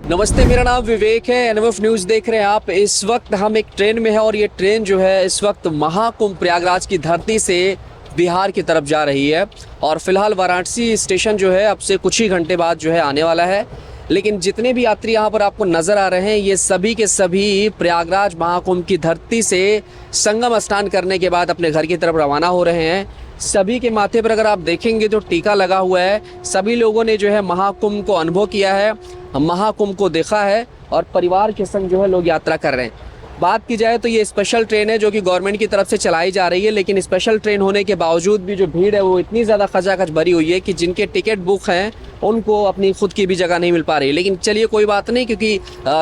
नमस्ते, मेरा नाम विवेक है। एनएमएफ न्यूज़ देख रहे हैं आप। इस वक्त हम एक ट्रेन में हैं और ये ट्रेन जो है इस वक्त महाकुंभ प्रयागराज की धरती से बिहार की तरफ जा रही है और फिलहाल वाराणसी स्टेशन जो है अब से कुछ ही घंटे बाद जो है आने वाला है। लेकिन जितने भी यात्री यहाँ पर आपको नज़र आ रहे हैं ये सभी के सभी प्रयागराज महाकुंभ की धरती से संगम स्नान करने के बाद अपने घर की तरफ रवाना हो रहे हैं। सभी के माथे पर अगर आप देखेंगे तो टीका लगा हुआ है। सभी लोगों ने जो है महाकुंभ को अनुभव किया है, महाकुंभ को देखा है और परिवार के संग जो है लोग यात्रा कर रहे हैं। बात की जाए तो ये स्पेशल ट्रेन है जो कि गवर्नमेंट की तरफ से चलाई जा रही है, लेकिन स्पेशल ट्रेन होने के बावजूद भी जो भीड़ है वो इतनी ज़्यादा खचाखच भरी हुई है कि जिनके टिकट बुक हैं उनको अपनी खुद की भी जगह नहीं मिल पा रही। लेकिन चलिए कोई बात नहीं, क्योंकि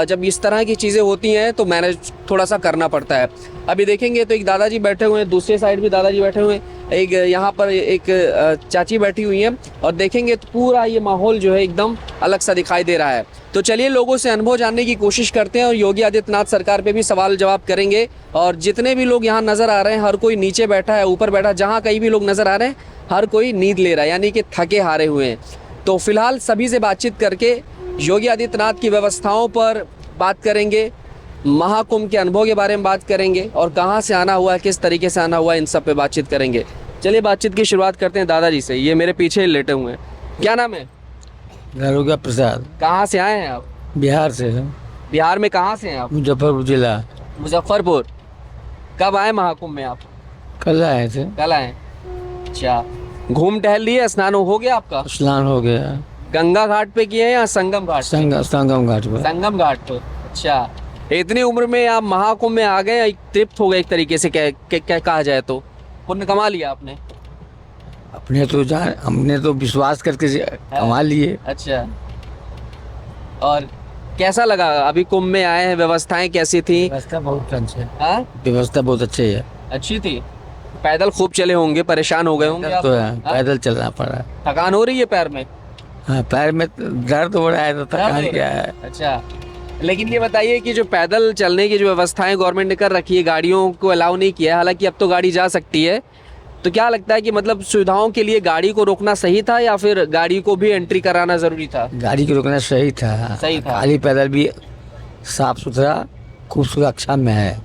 जब इस तरह की चीज़ें होती हैं तो मैनेज थोड़ा सा करना पड़ता है। अभी देखेंगे तो एक दादाजी बैठे हुए हैं, दूसरे साइड भी दादाजी बैठे हुए हैं, एक यहाँ पर एक चाची बैठी हुई हैं और देखेंगे तो पूरा ये माहौल जो है एकदम अलग सा दिखाई दे रहा है। तो चलिए लोगों से अनुभव जानने की कोशिश करते हैं और योगी आदित्यनाथ सरकार पे भी सवाल जवाब करेंगे। और जितने भी लोग यहाँ नज़र आ रहे हैं हर कोई नीचे बैठा है, ऊपर बैठा, जहाँ कहीं भी लोग नज़र आ रहे हैं हर कोई नींद ले रहा है, यानी कि थके हारे हुए हैं। तो फिलहाल सभी से बातचीत करके योगी आदित्यनाथ की व्यवस्थाओं पर बात करेंगे, महाकुंभ के अनुभव के बारे में बात करेंगे और कहाँ से आना हुआ है, किस तरीके से आना हुआ है, इन सब पे बातचीत करेंगे। चलिए बातचीत की शुरुआत करते हैं दादाजी से। ये मेरे पीछे लेटे हुए हैं, क्या नाम है? दारोगा प्रसाद। कहाँ से आए हैं आप? बिहार से है। बिहार में कहाँ से हैं आप? मुजफ्फरपुर जिला। मुजफ्फरपुर। कब आए महाकुंभ में आप? कल आए थे। कल आए। अच्छा, घूम टहल लिए, स्नान हो गया आपका? स्नान हो गया। गंगा घाट पे किए या संगम घाट? संगम घाट पर। संगम घाट पे। अच्छा, इतनी उम्र में आप महाकुंभ में आ गए, तृप्त हो गए एक तरीके से, क्या कहा जाए तो पुण्य कमा लिया आपने। हमने तो विश्वास करके कमा लिए। अच्छा, और कैसा लगा अभी कुंभ में आए हैं? व्यवस्थाएं कैसी थी? व्यवस्था बहुत अच्छी है। हाँ, व्यवस्था बहुत अच्छी है। अच्छी थी। पैदल खूब चले होंगे, परेशान हो गए होंगे आप? तो है, पैदल चलना पड़ा। थकान हो रही है पैर में? हाँ, पैर में दर्द हो रहा है तो थकान क्या है। अच्छा, लेकिन ये बताइए कि जो पैदल चलने की जो व्यवस्थाएं गवर्नमेंट ने कर रखी है, गाड़ियों को अलाउ नहीं किया है, हालांकि अब तो गाड़ी जा सकती है, तो क्या लगता है कि मतलब सुविधाओं के लिए गाड़ी को रोकना सही था या फिर गाड़ी को भी एंट्री कराना जरूरी था? गाड़ी को रोकना सही था। सही था। खाली पैदल भी साफ सुथरा खूब सुरक्षा में है।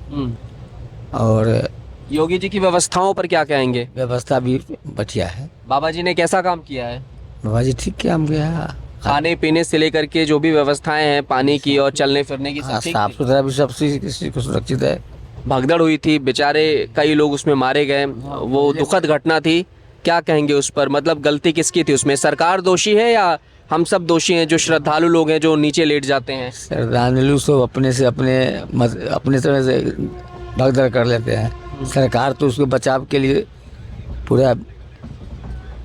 और योगी जी की व्यवस्थाओं पर क्या कहेंगे? व्यवस्था भी बढ़िया है। बाबा जी ने कैसा काम किया है? बाबा जी ठीक काम किया। खाने पीने से लेकर के जो भी व्यवस्थाएं हैं, पानी की और चलने फिरने की, सब ठीक साफ थी? सुथरा भी सब किसी को सुरक्षित है। भगदड़ हुई थी, बेचारे कई लोग उसमें मारे गए, वो दुखद घटना थी। क्या कहेंगे उस पर? मतलब गलती किसकी थी उसमें? सरकार दोषी है या हम सब दोषी हैं जो श्रद्धालु लोग हैं जो नीचे लेट जाते हैं? श्रद्धालु सब अपने तरह से भगदड़ कर लेते हैं। सरकार तो उसके बचाव के लिए पूरा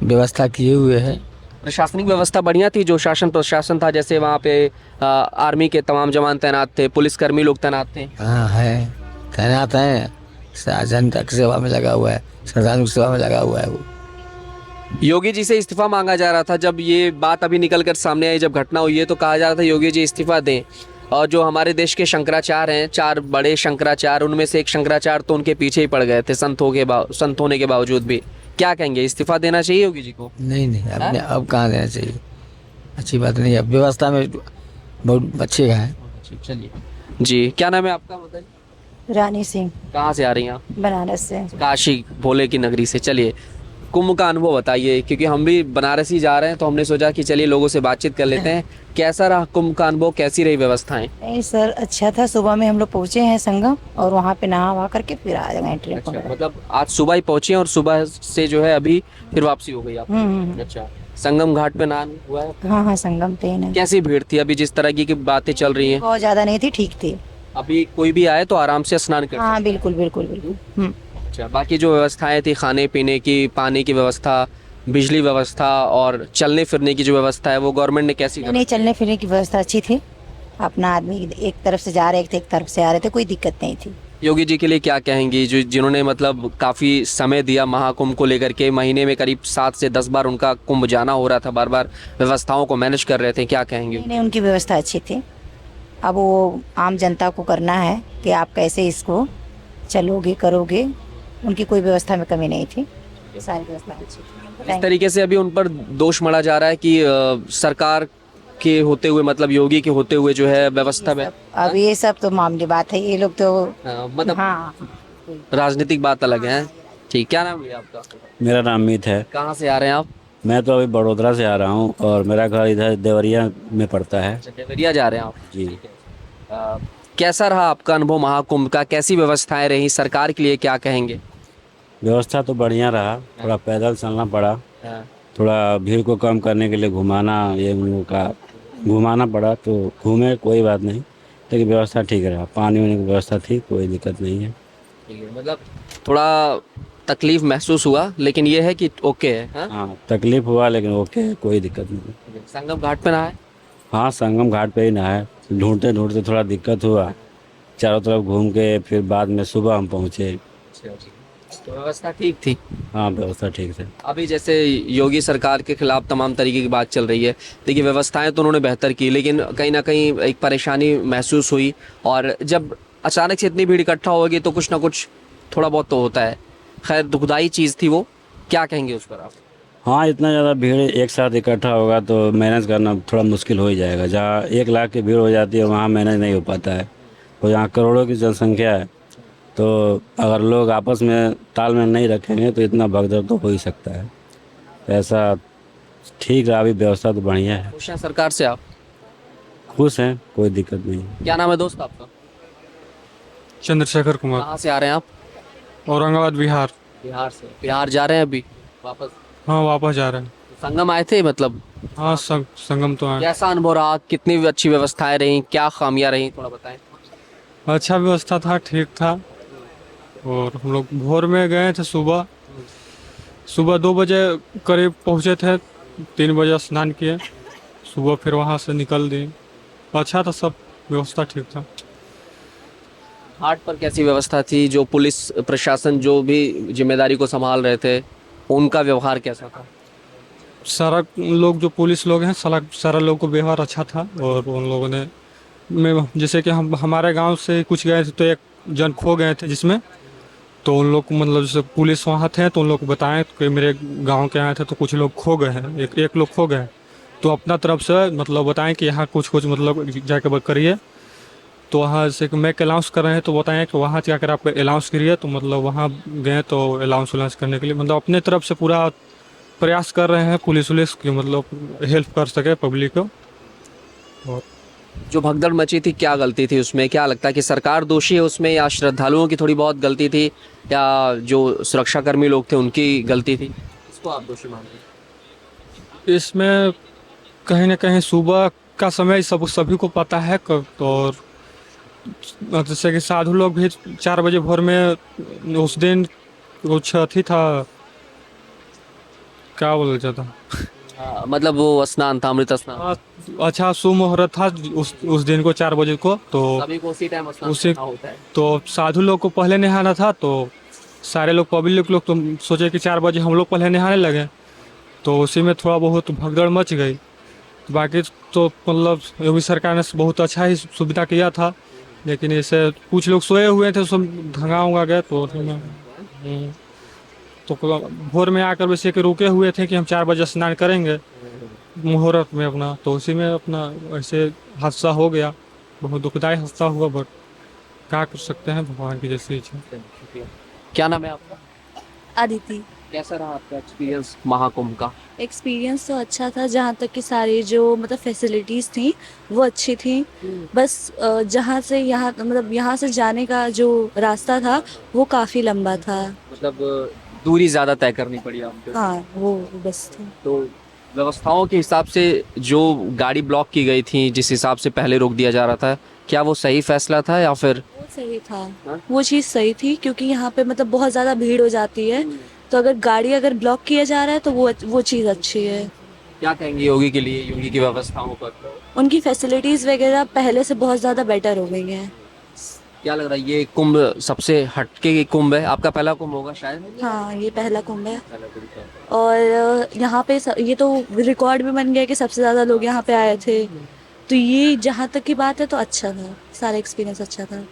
व्यवस्था किए हुए है। प्रशासनिक व्यवस्था बढ़िया थी, जो शासन प्रशासन था, जैसे वहाँ पे आर्मी के तमाम जवान तैनात थे, पुलिसकर्मी लोग तैनात थे। हाँ है, तैनात हैं। जनता की सेवा में लगा हुआ है, श्रद्धालु की सेवा में लगा हुआ है वो। योगी जी से इस्तीफा मांगा जा रहा था। जब ये बात अभी निकल कर सामने आई, जब घटना हुई है, तो कहा जा रहा था योगी जी इस्तीफा दें। और जो हमारे देश के शंकराचार्य हैं, 4 बड़े शंकराचार्य, उनमें से एक शंकराचार्य तो उनके पीछे ही पड़ गए थे संत होने के बावजूद भी। क्या कहेंगे, इस्तीफा देना चाहिए योगी जी को? नहीं, अब कहाँ देना चाहिए। अच्छी बात नहीं है। व्यवस्था में बहुत अच्छे हैं। चलिए जी, क्या नाम है आपका? बताइए। रानी सिंह। कहाँ से आ रही हैं आप? बनारस से। काशी भोले की नगरी से। चलिए कुंभ का अनुभव बताइए, क्योंकि हम भी बनारस ही जा रहे हैं तो हमने सोचा कि चलिए लोगों से बातचीत कर लेते हैं। कैसा रहा कुंभ का अनुभव, कैसी रही व्यवस्थाएं? नहीं सर, अच्छा था। सुबह में हम लोग पहुँचे हैं संगम और वहाँ पे नहा वहा करके फिर आ गए ट्रेन अच्छा, पकड़। मतलब आज सुबह ही पहुंचे और सुबह से जो है अभी फिर वापसी हो गई आप? अच्छा, संगम घाट पे स्नान हुआ है? हाँ, संगम पे है। कैसी भीड़ थी अभी जिस तरह की बातें चल रही हैं? बहुत ज्यादा नहीं थी, ठीक थी। अभी कोई भी आए तो आराम से स्नान कर? हाँ बिल्कुल बिल्कुल बिल्कुल। अच्छा, बाकी जो व्यवस्थाएं थी, खाने पीने की, पानी की व्यवस्था, बिजली व्यवस्था और चलने फिरने की जो व्यवस्था है, वो गवर्नमेंट ने कैसी नहीं, चलने फिरने की व्यवस्था अच्छी थी। अपना आदमी एक तरफ से जा रहे थे, एक तरफ से आ रहे थे, कोई दिक्कत नहीं थी। योगी जी के लिए क्या कहेंगी, जिन्होंने मतलब काफ़ी समय दिया महाकुंभ को लेकर के? महीने में करीब 7 से 10 बार उनका कुंभ जाना हो रहा था, बार बार व्यवस्थाओं को मैनेज कर रहे थे, क्या कहेंगे? नहीं, उनकी व्यवस्था अच्छी थी। अब वो आम जनता को करना है कि आप कैसे इसको चलोगे, करोगे। उनकी कोई व्यवस्था में कमी नहीं थी, सारी व्यवस्था अच्छी थी। इस तरीके से अभी उन पर दोष मढ़ा जा रहा है कि सरकार के होते हुए, मतलब योगी के होते हुए जो है व्यवस्था में, अब ये सब तो मामूली बात है, ये लोग तो मतलब हाँ राजनीतिक बात अलग है। ठीक, क्या नाम है आपका? मेरा नाम मीत है। कहाँ से आ रहे हैं आप? मैं तो अभी बड़ोदरा से आ रहा हूँ और मेरा घर इधर देवरिया में पड़ता है। अच्छा, देवरिया जा रहे हैं आप? जी। अ, कैसा रहा आपका अनुभव महाकुंभ का? कैसी व्यवस्थाएं रही? सरकार के लिए क्या कहेंगे? व्यवस्था तो बढ़िया रहा, थोड़ा पैदल चलना पड़ा, हाँ, थोड़ा भीड़ को कम करने के लिए घुमाना, ये उन लोगों का घुमाना पड़ा तो घूमे, कोई बात नहीं, लेकिन व्यवस्था ठीक रहा। पानी वानी की व्यवस्था थी, कोई दिक्कत नहीं है। ठीक है, मतलब थोड़ा तकलीफ महसूस हुआ, लेकिन ये है कि ओके है। हाँ? हाँ, तकलीफ हुआ लेकिन ओके है, कोई दिक्कत नहीं। संगम घाट पे नहाए? हाँ, संगम घाट पे ही नहाए, ढूंढते ढूंढते थोड़ा दिक्कत हुआ, चारों तरफ घूम के फिर बाद में सुबह हम पहुँचे। तो व्यवस्था ठीक थी। हाँ, व्यवस्था ठीक है। अभी जैसे योगी सरकार के खिलाफ तमाम तरीके की बात चल रही है, देखिए व्यवस्थाएं तो उन्होंने बेहतर की, लेकिन कहीं ना कहीं एक परेशानी महसूस हुई, और जब अचानक से इतनी भीड़ इकट्ठा होगी तो कुछ ना कुछ थोड़ा बहुत तो होता है। खैर, दुखदाई चीज़ थी वो, क्या कहेंगे उस पर आप? हाँ, इतना ज़्यादा भीड़ एक साथ इकट्ठा होगा तो मैनेज करना थोड़ा मुश्किल हो ही जाएगा। जहाँ 1 लाख की भीड़ हो जाती है वहाँ मैनेज नहीं हो पाता है, और जहाँ करोड़ों की जनसंख्या है तो अगर लोग आपस में तालमेल नहीं रखेंगे तो इतना भगदड़ तो हो ही सकता है। तो ऐसा ठीक रहा, अभी व्यवस्था तो बढ़िया है। खुश हैं सरकार से आप? खुश हैं, कोई दिक्कत नहीं। क्या नाम है दोस्त आपका? चंद्रशेखर कुमार, कहाँ से आ रहे हैं आप? औरंगाबाद बिहार। बिहार से। बिहार जा रहे हैं अभी वापस? हाँ, वापस जा रहे हैं। संगम आए थे मतलब? हाँ, संगम तो आए। कैसा अनुभव रहा? कितनी अच्छी व्यवस्थाएं रही? क्या खामियां रही, थोड़ा बताएं। अच्छा व्यवस्था था, ठीक था। और हम लोग भोर में गए थे, सुबह सुबह 2 बजे करीब पहुँचे थे, 3 बजे स्नान किए, सुबह फिर वहाँ से निकल दिए। अच्छा था, सब व्यवस्था ठीक था। घाट पर कैसी व्यवस्था थी? जो पुलिस प्रशासन जो भी जिम्मेदारी को संभाल रहे थे, उनका व्यवहार कैसा था? सारा लोग जो पुलिस लोग हैं, सारा लोग को व्यवहार अच्छा था। और उन लोगों ने जैसे कि हम हमारे गांव से कुछ गए थे तो एक जन खो गए थे, जिसमें तो उन लोग को मतलब जैसे पुलिस वहाँ थे तो उन लोग को बताएं कि मेरे गांव के आए थे तो कुछ लोग खो गए हैं, एक लोग खो गए, तो अपना तरफ से मतलब बताएं कि यहाँ कुछ मतलब जाके करिए। तो वहाँ जैसे कि मैक अलाउंस कर रहे हैं तो बताएं कि वहाँ जाकर आप अलाउंस करिए, तो मतलब वहाँ गए तो अलाउंस करने के लिए मतलब अपने तरफ से पूरा प्रयास कर रहे हैं पुलिस की, मतलब हेल्प कर सके पब्लिक को। और जो भगदड़ मची थी, क्या गलती थी उसमें? क्या लगता है कि सरकार दोषी है उसमें, या श्रद्धालुओं की थोड़ी बहुत गलती थी, या जो सुरक्षाकर्मी लोग थे उनकी गलती थी? इसको आप दोषी मानते हैं? इसमें कहीं ना कहीं सुबह का समय सभी को पता है, और जैसे कि साधु लोग भी 4 बजे भोर में उस दिन कुछ अथी था, क्या बोला जाता, मतलब वो स्नान था, अमृत स्नान। अच्छा शुभ मुहूर्त था उस दिन को 4 बजे को, तो सभी को उसी टाइम स्नान उसी करना होता है। तो साधु लोग को पहले नहाना था, तो सारे लोग पब्लिक लोग तो सोचे कि 4 बजे हम लोग पहले नहाने लगे, तो उसी में थोड़ा बहुत भगदड़ मच गई। बाकी तो मतलब योगी सरकार ने बहुत अच्छा ही सुविधा किया था, लेकिन ऐसे कुछ लोग सोए हुए थे, सब धंगा उंगा गए, तो भोर में आकर वैसे कि रुके हुए थे कि हम 4 बजे स्नान करेंगे मुहूर्त में अपना, तो उसी में अपना ऐसे हादसा हो गया। बहुत दुखदायी हादसा हुआ, बट क्या कर सकते हैं, भगवान की जैसी इच्छा। क्या नाम है आपका? अदिति। कैसा रहा आपका एक्सपीरियंस महाकुंभ का? एक्सपीरियंस तो अच्छा था, जहाँ तक कि सारी जो मतलब फैसिलिटीज़ थी वो अच्छी थी। बस जहाँ से यहाँ मतलब यहाँ से जाने का जो रास्ता था वो काफ़ी लंबा था। मतलब दूरी ज़्यादा तय करनी पड़ी आपको? हाँ, वो बस था। तो व्यवस्थाओं के हिसाब से जो गाड़ी ब्लॉक की गई थी, जिस हिसाब से पहले रोक दिया जा रहा था, क्या वो सही फैसला था या फिर? वो सही था, हाँ? वो चीज़ सही थी, क्योंकि यहाँ पे मतलब बहुत ज़्यादा भीड़ हो जाती है, तो अगर गाड़ी अगर ब्लॉक किया जा रहा है तो वो चीज़ अच्छी है। क्या कहेंगे योगी के लिए, योगी की व्यवस्थाओं पर? उनकी फैसिलिटीज़ वगैरह पहले से बहुत ज़्यादा बेटर हो गई हैं। क्या लग रहा है, ये कुंभ सबसे हटके कुंभ है? आपका पहला कुंभ होगा शायद? हाँ, ये पहला कुंभ है। पहला कुंभ है। और यहाँ पे ये तो रिकॉर्ड भी बन गया कि सबसे ज़्यादा लोग यहाँ पे आए थे, तो ये जहाँ तक की बात है तो अच्छा था, सारा एक्सपीरियंस अच्छा था।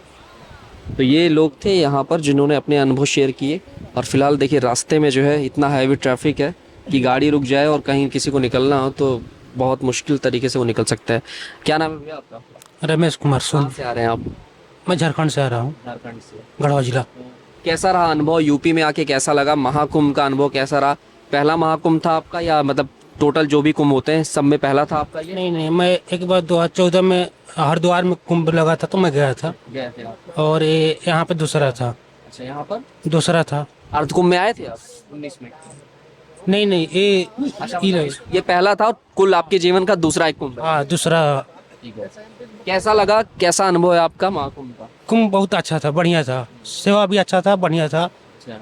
तो ये लोग थे यहाँ पर जिन्होंने अपने अनुभव शेयर किए। और फिलहाल देखिए रास्ते में जो है इतना हैवी ट्रैफिक है कि गाड़ी रुक जाए और कहीं किसी को निकलना हो तो बहुत मुश्किल तरीके से वो निकल सकता है। क्या नाम है भैया आपका? रमेश कुमार कहाँ सोन। से आ रहे हैं आप? मैं झारखंड से आ रहा हूँ, झारखंड से। गढ़वा जिला। कैसा रहा अनुभव यूपी में आके, कैसा लगा? महाकुंभ का अनुभव कैसा रहा? पहला महाकुंभ था आपका या मतलब टोटल जो भी कुंभ होते हैं सब में पहला था आपका ये? नहीं, मैं एक बार 2014 में हरिद्वार में कुंभ लगा था तो मैं गया था, गए थे आप? और ये यहाँ पे दूसरा था। अच्छा, यहाँ पर दूसरा था। अर्ध कुंभ में आए थे आप 19 में? नहीं, ये ये पहला था और कुल आपके जीवन का दूसरा एक कुंभ है। हाँ, दूसरा। ठीक है। कैसा लगा, कैसा अनुभव है आपका महाकुंभ का? कुंभ बहुत अच्छा था, बढ़िया था, सेवा भी अच्छा था, बढ़िया था,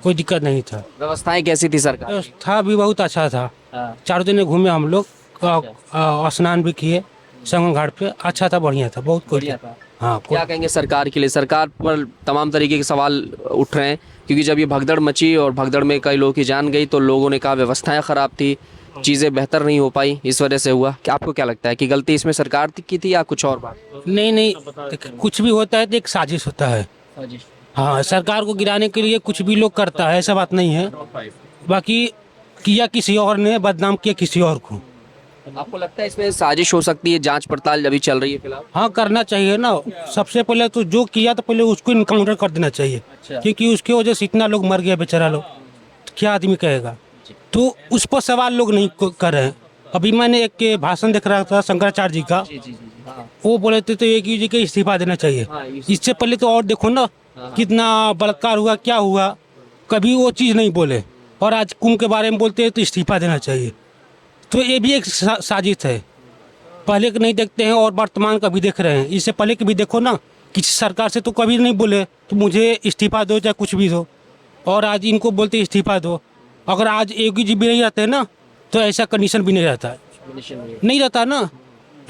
कोई दिक्कत नहीं था। व्यवस्थाएं कैसी थी सरकार? व्यवस्था भी बहुत अच्छा था। हाँ। 4 दिन घूमे हम लोग, स्नान भी किए संगम घाट पे, अच्छा था, बढ़िया था, बहुत कोई बढ़िया था। हाँ। क्या कहेंगे सरकार के लिए? सरकार पर तमाम तरीके के सवाल उठ रहे हैं क्योंकि जब ये भगदड़ मची और भगदड़ में कई लोगों की जान गई तो लोगों ने कहा व्यवस्थाएं खराब थी, चीज़ें बेहतर नहीं हो पाई, इस वजह से हुआ। क्या आपको क्या लगता है कि गलती इसमें सरकार की थी या कुछ और बात? नहीं, कुछ भी होता है तो एक साजिश होता है। हाँ, सरकार को गिराने के लिए कुछ भी लोग करता है, ऐसा बात नहीं है। बाकी किया किसी और ने, बदनाम किया किसी और को। आपको लगता है इसमें साजिश हो सकती है? जांच पड़ताल अभी चल रही है फिलहाल। हाँ, करना चाहिए ना। सबसे पहले तो जो किया तो पहले उसको इनकाउंटर कर देना चाहिए, क्योंकि उसकी वजह से इतना लोग मर गया बेचारा लोग, तो क्या आदमी कहेगा? तो उस पर सवाल लोग नहीं कर रहे हैं। अभी मैंने एक के भाषण देख रहा था शंकराचार्य जी का, वो बोले थे तो एक जी के इस्तीफा देना चाहिए। इससे पहले तो और देखो ना कितना बलात्कार हुआ, क्या हुआ, कभी वो चीज़ नहीं बोले, और आज कुंभ के बारे में बोलते हैं तो इस्तीफा देना चाहिए। तो ये भी एक साजिश है। पहले के नहीं देखते हैं और वर्तमान का भी देख रहे हैं। इससे पहले के भी देखो ना, किसी सरकार से तो कभी नहीं बोले तो मुझे इस्तीफा दो चाहे कुछ भी दो, और आज इनको बोलते इस्तीफा दो। अगर आज योगी जी भी नहीं रहते ना तो ऐसा कंडीशन भी नहीं रहता, नहीं रहता ना,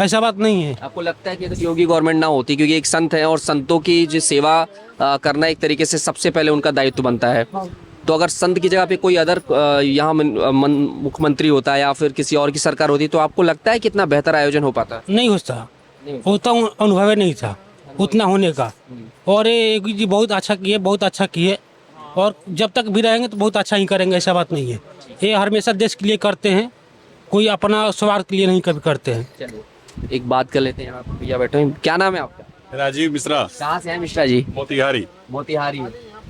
ऐसा बात नहीं है। आपको लगता है कि अगर योगी गवर्नमेंट ना होती, क्योंकि एक संत है और संतों की जो सेवा करना एक तरीके से सबसे पहले उनका दायित्व बनता है, तो अगर संत की जगह पे कोई अदर यहाँ मुख्यमंत्री होता है या फिर किसी और की सरकार होती तो आपको लगता है कितना बेहतर आयोजन हो पाता? नहीं होता, होता अनुभव नहीं था उतना होने का। और ये योगी जी बहुत अच्छा किए, बहुत अच्छा किए, और जब तक भी रहेंगे तो बहुत अच्छा ही करेंगे, ऐसा बात नहीं है। ये हमेशा देश के लिए करते हैं, कोई अपना स्वार्थ के लिए नहीं कभी करते हैं। चलिए एक बात कर लेते हैं, यहाँ भैया बैठे हैं। क्या नाम है आपका? राजीव मिश्रा, कहाँ से हैं मिश्रा जी? मोतिहारी। मोतिहारी।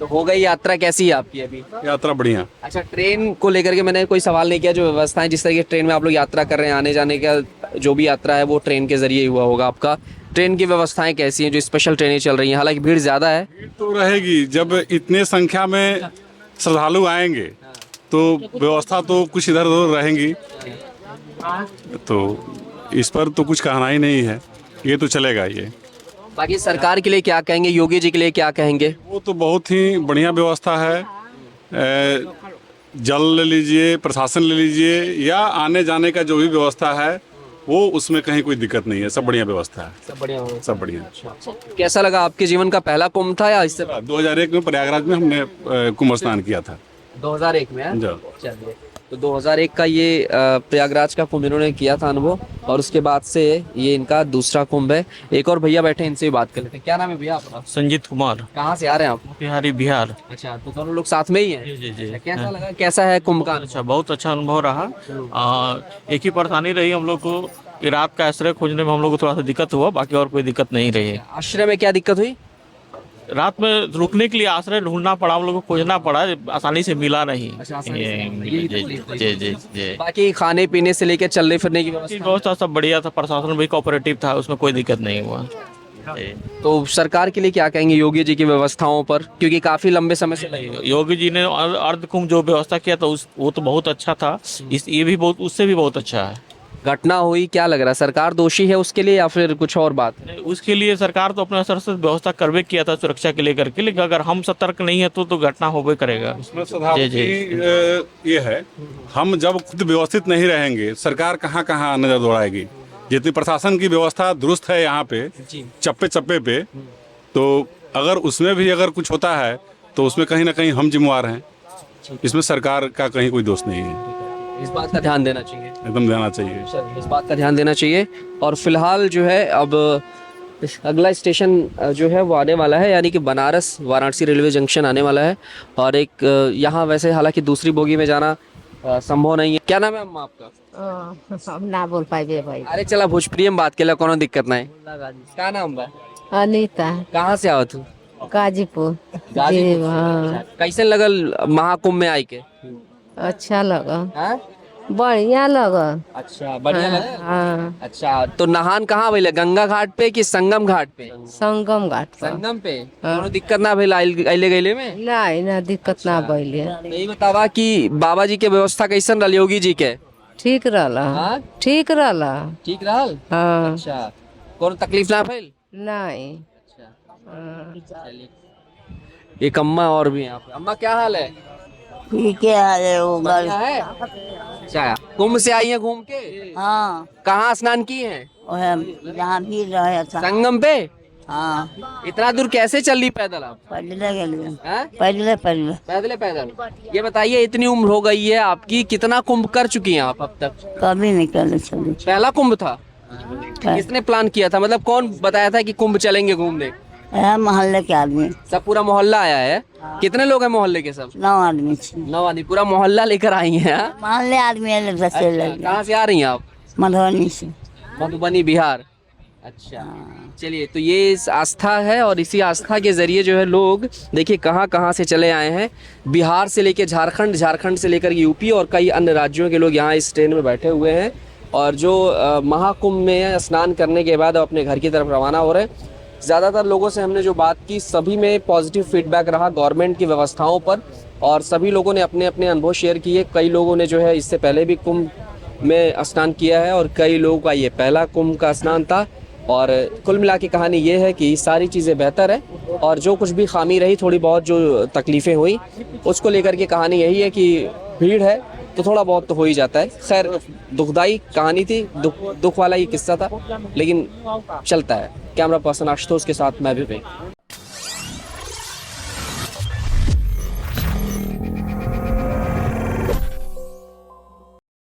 तो हो गई यात्रा, कैसी है आपकी अभी? यात्रा बढ़िया। अच्छा, ट्रेन को लेकर के मैंने कोई सवाल नहीं किया, जो व्यवस्थाएं जिस तरीके ट्रेन में आप लोग यात्रा कर रहे हैं, आने जाने का जो भी यात्रा है वो ट्रेन के जरिए हुआ होगा आपका। ट्रेन की व्यवस्थाएं कैसी हैं, जो स्पेशल ट्रेनें चल रही हैं? हालांकि भीड़ ज़्यादा है। भीड़ तो रहेगी, जब इतने संख्या में श्रद्धालु आएंगे तो व्यवस्था तो कुछ इधर उधर रहेंगी, तो इस पर तो कुछ कहना ही नहीं है, ये तो चलेगा। ये बाकी सरकार के लिए क्या कहेंगे, योगी जी के लिए क्या कहेंगे? वो तो बहुत ही बढ़िया व्यवस्था है। जल ले लीजिए, प्रशासन ले लीजिए, या आने जाने का जो भी व्यवस्था है वो उसमें कहीं कोई दिक्कत नहीं है, सब बढ़िया व्यवस्था है, सब बढ़िया हो। सब बढ़िया। कैसा लगा? आपके जीवन का पहला कुंभ था या इससे? 2001 में प्रयागराज में हमने कुंभ स्नान किया था। 2001 में? जो चलिए, तो 2001 का ये प्रयागराज का कुंभ इन्होंने किया था अनुभव, और उसके बाद से ये इनका दूसरा कुंभ है। एक और भैया बैठे, इनसे भी बात कर लेते हैं। क्या नाम है भैया आपका? संजीत कुमार, कहाँ से आ रहे हैं आप? बिहारी बिहार। अच्छा, तो दोनों लोग साथ में ही हैं? जी। अच्छा, कैसा लगा, कैसा है कुंभ का? अच्छा, बहुत अच्छा अनुभव रहा। एक ही परेशानी रही हम लोग को कि रात का आश्रय खोजने में हम लोग को थोड़ा सा दिक्कत हुआ, बाकी और कोई दिक्कत नहीं रही। आश्रय में क्या दिक्कत हुई? रात में रुकने के लिए आश्रय ढूंढना पड़ा, हम लोग को खोजना पड़ा, आसानी से मिला नहीं। अच्छा, आसानी से मिला नहीं। जी। बाकी खाने पीने से लेकर चलने फिरने की व्यवस्था? व्यवस्था सब बढ़िया था, प्रशासन भी कोऑपरेटिव था, उसमें कोई दिक्कत नहीं हुआ। जी। तो सरकार के लिए क्या कहेंगे योगी जी की व्यवस्थाओं पर, क्योंकि काफी लंबे समय से लगी? योगी जी ने अर्ध कुंभ जो व्यवस्था किया था वो तो बहुत अच्छा था। ये भी बहुत, उससे भी बहुत अच्छा है। घटना हुई, क्या लग रहा है सरकार दोषी है उसके लिए या फिर कुछ और बात? उसके लिए सरकार तो अपने स्तर से व्यवस्था करवे किया था सुरक्षा के लेकर के, लेकिन अगर हम सतर्क नहीं है तो घटना होबे करेगा। उसमें ये है, हम जब खुद व्यवस्थित नहीं रहेंगे सरकार कहाँ कहाँ नजर दौड़ाएगी। जितनी प्रशासन की व्यवस्था दुरुस्त है यहाँ पे चप्पे चप्पे पे, तो अगर उसमें भी अगर कुछ होता है तो उसमें कहीं ना कहीं हम जिम्मेवार हैं। इसमें सरकार का कहीं कोई दोष नहीं है। इस बात का ध्यान देना चाहिए, एकदम देना चाहिए, इस बात का ध्यान देना चाहिए। और फिलहाल जो है अब अगला स्टेशन जो है वो आने वाला है, यानी कि बनारस वाराणसी रेलवे जंक्शन आने वाला है। और एक यहाँ वैसे हालांकि दूसरी बोगी में जाना संभव नहीं है। क्या नाम है अम्मा आपका? हम ना बोल पाए भाई। अरे चला भोजपुरी में बात के कोनो दिक्कत नहीं। क्या नाम बा? अनीता कहाँ से आओ तू? गाजीपुर। गाजीपुर से? हाँ, कैसे लगल महाकुंभ में आई के? अच्छा लगा, हाँ? बढ़िया लगा। अच्छा बढ़िया लगा। हाँ, अच्छा तो नहान कहाँ भइले, गंगा घाट पे कि संगम घाट पे? संगम घाट पर। संगम पे। कोनो दिक्कत ना भइल आइले गइले में? नहीं ना दिक्कत ना भइले, तो यही बतावा कि बाबा जी के व्यवस्था कैसन रही योगी जी के? ठीक रहला। हाँ? ठीक रहला। ठीक रहल? हाँ, अच्छा कोनो तकलीफ ना भइल? नहीं। चलिए एक अम्मा और भी हैं यहाँ पे। अम्मा क्या हाल है? ठीक है वो बढ़िया है। अच्छा कुंभ से आई हैं घूम के? हाँ, कहाँ स्नान किए हैं? जहाँ भीड़ रहे था। संगम पे? हाँ, इतना दूर कैसे चल रही पैदल आप? पैदले गेलिए, हैं? पैदले पैदले पैदल। ये बताइए इतनी उम्र हो गई है आपकी, कितना कुंभ कर चुकी हैं आप अब तक? कभी नहीं कर चली। पहला कुंभ था? किसने प्लान किया था, मतलब कौन बताया था कि कुंभ चलेंगे घूमने? मोहल्ले के आदमी, सब पूरा मोहल्ला आया है? कितने लोग हैं मोहल्ले के? सब 9 आदमी थे। 9 आदमी, पूरा मोहल्ला लेकर आई हैं? हाँ? मोहल्ले आदमी है, 10 कहाँ से आ रही हैं आप? मधुबनी से। मधुबनी बिहार। अच्छा चलिए, तो ये इस आस्था है और इसी आस्था के जरिए जो है लोग देखिए कहाँ कहाँ से चले आए हैं। बिहार से लेकर झारखंड, झारखंड से लेकर यूपी और कई अन्य राज्यों के लोग यहाँ इस ट्रेन में बैठे हुए हैं और जो महाकुंभ में स्नान करने के बाद अपने घर की तरफ रवाना हो रहे हैं। ज़्यादातर लोगों से हमने जो बात की सभी में पॉजिटिव फीडबैक रहा गवर्नमेंट की व्यवस्थाओं पर और सभी लोगों ने अपने अपने अनुभव शेयर किए। कई लोगों ने जो है इससे पहले भी कुंभ में स्नान किया है और कई लोगों का ये पहला कुंभ का स्नान था और कुल मिला के कहानी ये है कि सारी चीज़ें बेहतर है और जो कुछ भी खामी रही, थोड़ी बहुत जो तकलीफ़ें हुई, उसको लेकर के कहानी यही है कि भीड़ है तो थोड़ा बहुत तो हो ही जाता है। खैर दुखदाई कहानी थी, दुख वाला ये किस्सा था, लेकिन चलता है। कैमरा पर्सन आशुतोष के साथ मैं भी।